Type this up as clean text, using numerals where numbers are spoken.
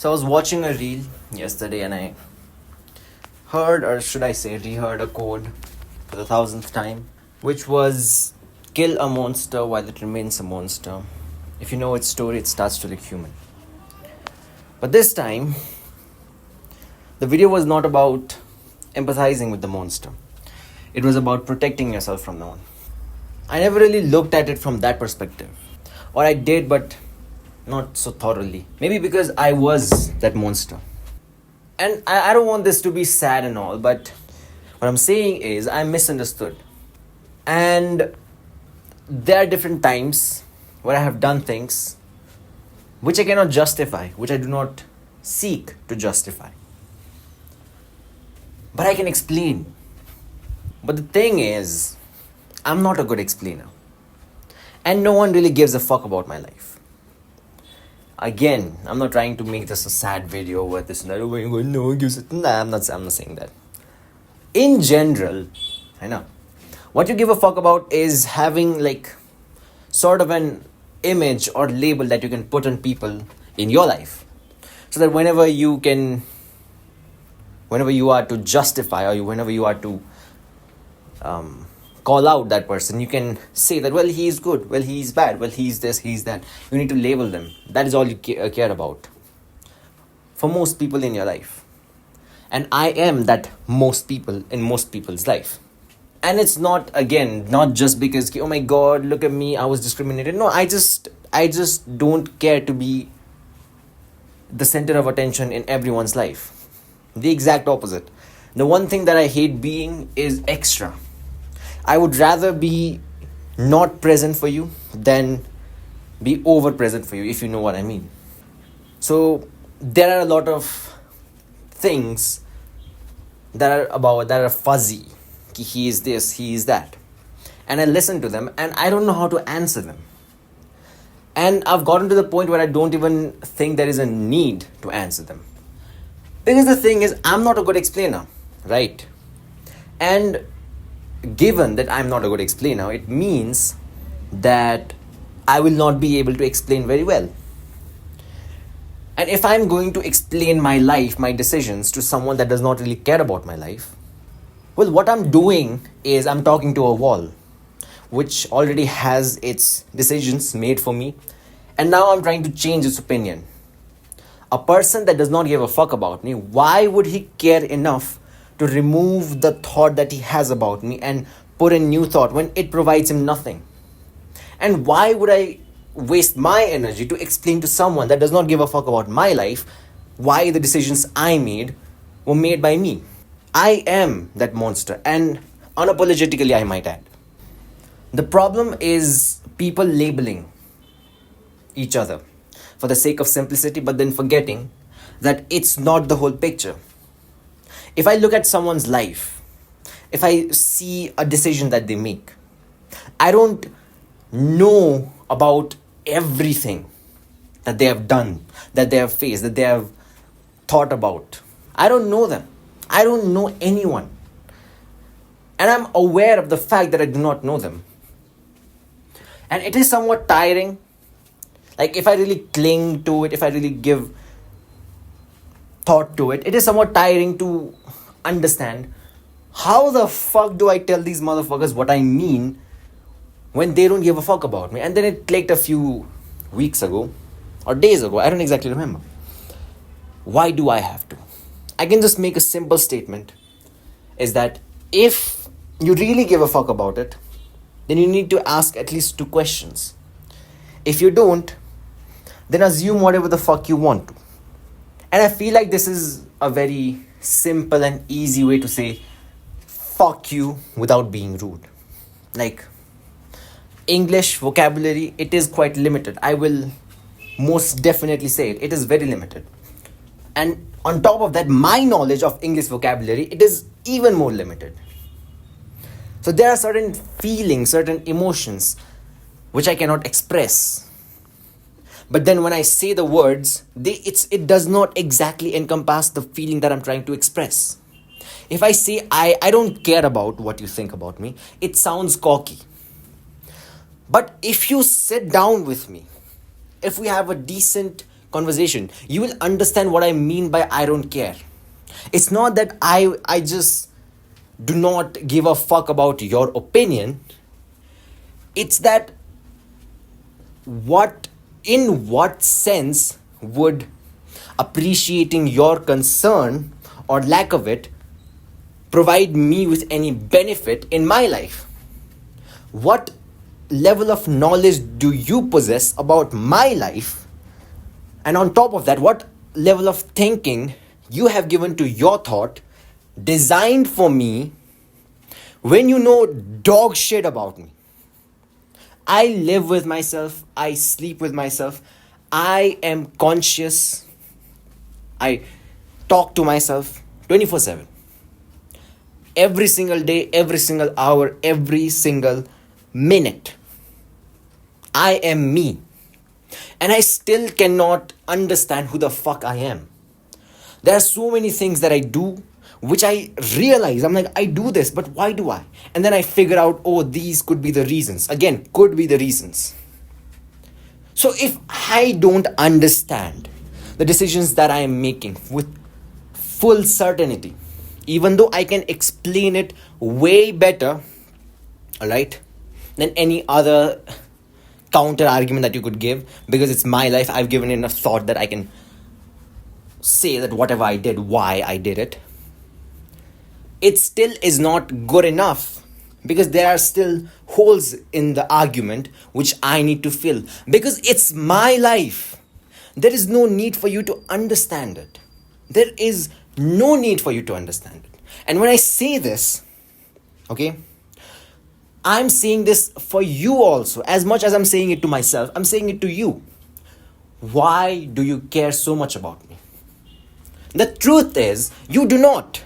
So I was watching a reel yesterday and I heard, or should I say, reheard a code for the thousandth time, which was kill a monster while it remains a monster. If you know its story, it starts to look human. But this time, the video was not about empathizing with the monster. It was about protecting yourself from the one. I never really looked at it from that perspective. Or I did, but not so thoroughly. Maybe because I was that monster. And I don't want this to be sad and all, but what I'm saying is I'm misunderstood. And there are different times where I have done things which I cannot justify, which I do not seek to justify. But I can explain. But the thing is, I'm not a good explainer. And no one really gives a fuck about my life. Again, I'm not trying to make this a sad video where this and that, no one gives it. Nah, I'm not saying that. In general, I know, what you give a fuck about is having like sort of an image or label that you can put on people in your life. So that whenever you are to justify or whenever you are to call out that person, you can say that, well, he is good, well, he is bad, well, he's this, he's that. You need to label them. That is all you care about for most people in your life. And I am that most people in most people's life. And it's not just because, oh my god, look at me, I was discriminated. No, I just don't care to be the center of attention in everyone's life. The exact opposite. The one thing that I hate being is extra. I would rather be not present for you than be over present for you, if you know what I mean. So there are a lot of things that are fuzzy. He is this, he is that. And I listen to them and I don't know how to answer them. And I've gotten to the point where I don't even think there is a need to answer them. Because the thing is, I'm not a good explainer, right? And given that I'm not a good explainer, it means that I will not be able to explain very well. And if I'm going to explain my life, my decisions to someone that does not really care about my life, well, what I'm doing is I'm talking to a wall, which already has its decisions made for me. And now I'm trying to change its opinion. A person that does not give a fuck about me, why would he care enough to remove the thought that he has about me and put a new thought when it provides him nothing? And why would I waste my energy to explain to someone that does not give a fuck about my life why the decisions I made were made by me? I am that monster, and unapologetically I might add. The problem is people labeling each other for the sake of simplicity, but then forgetting that it's not the whole picture. If I look at someone's life, if I see a decision that they make, I don't know about everything that they have done, that they have faced, that they have thought about. I don't know them. I don't know anyone. And I'm aware of the fact that I do not know them. And it is somewhat tiring. Like if I really cling to it, if I really give thought to it, it is somewhat tiring to understand how the fuck do I tell these motherfuckers what I mean when they don't give a fuck about me. And then it clicked a few weeks ago or days ago, I don't exactly remember. Why do I have to? I can just make a simple statement, is that if you really give a fuck about it, then you need to ask at least 2 questions. If you don't, then assume whatever the fuck you want to. And I feel like this is a very simple and easy way to say fuck you without being rude. Like, English vocabulary, it is quite limited. I will most definitely say it. It is very limited. And on top of that, my knowledge of English vocabulary, it is even more limited. So there are certain feelings, certain emotions which I cannot express. But then when I say the words, it does not exactly encompass the feeling that I'm trying to express. If I say I don't care about what you think about me, it sounds cocky. But if you sit down with me, if we have a decent conversation, you will understand what I mean by I don't care. It's not that I just do not give a fuck about your opinion. It's that what sense would appreciating your concern or lack of it provide me with any benefit in my life? What level of knowledge do you possess about my life? And on top of that, what level of thinking you have given to your thought designed for me when you know dog shit about me? I live with myself, I sleep with myself, I am conscious, I talk to myself 24/7. Every single day, every single hour, every single minute. I am me. And I still cannot understand who the fuck I am. There are so many things that I do which I realize, I'm like, I do this, but why do I? And then I figure out, oh, these could be the reasons. Again, could be the reasons. So if I don't understand the decisions that I am making with full certainty, even though I can explain it way better, all right, than any other counter argument that you could give, because it's my life, I've given enough thought that I can say that whatever I did, why I did it, it still is not good enough, because there are still holes in the argument which I need to fill, because it's my life. There is no need for you to understand it. There is no need for you to understand it. And when I say this, okay, I'm saying this for you also. As much as I'm saying it to myself, I'm saying it to you. Why do you care so much about me? The truth is, you do not.